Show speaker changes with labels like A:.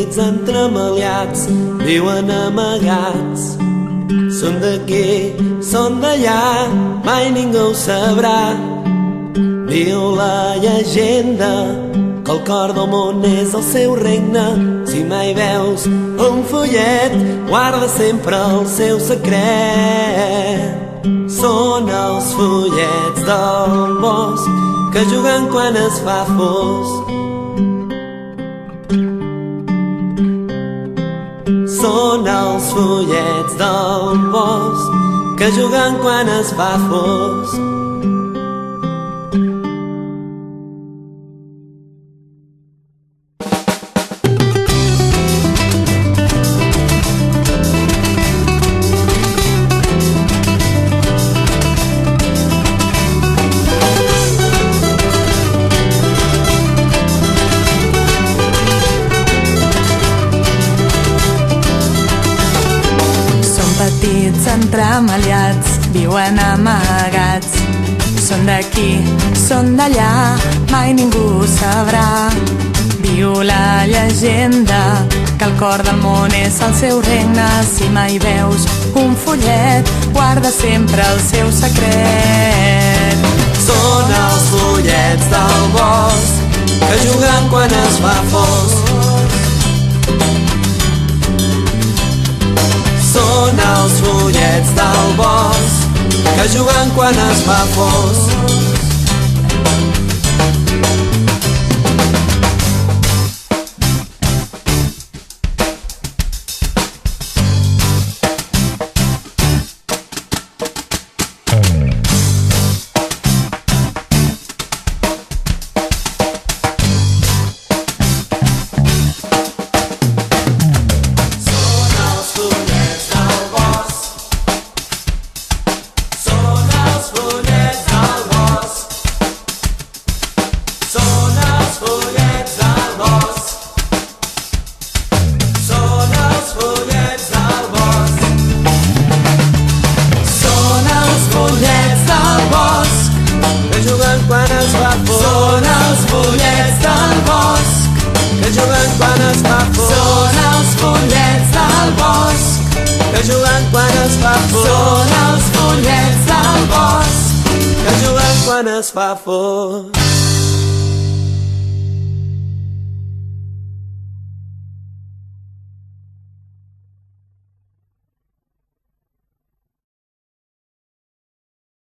A: petits entremaliats viuen amagats. Són d'aquí, són d'allà, mai ningú ho sabrà. Diu la llegenda que el cor del món és el seu regne. Si mai veus un follet, guarda sempre el seu secret. Són els follets del bosc que juguen quan es fa fosc. Són els follets del bosc que juguen quan es fa fosc.
B: Petits entremaliats, viuen amagats. Són d'aquí, són d'allà, mai ningú ho sabrà. Diu la llegenda que el cor del món és el seu regne. Si mai veus un follet, guarda sempre el seu secret.
A: Són els follets del bosc que juguen quan es fa fosc. Són els follets del bosc que juguen quan es fa fosc. Són els follets del bosc que juguen quan es fa fosc.
B: Són els follets del bosc
A: que juguen quan es fa fosc.
B: Són els follets del bosc
A: que juguen quan es fa fosc.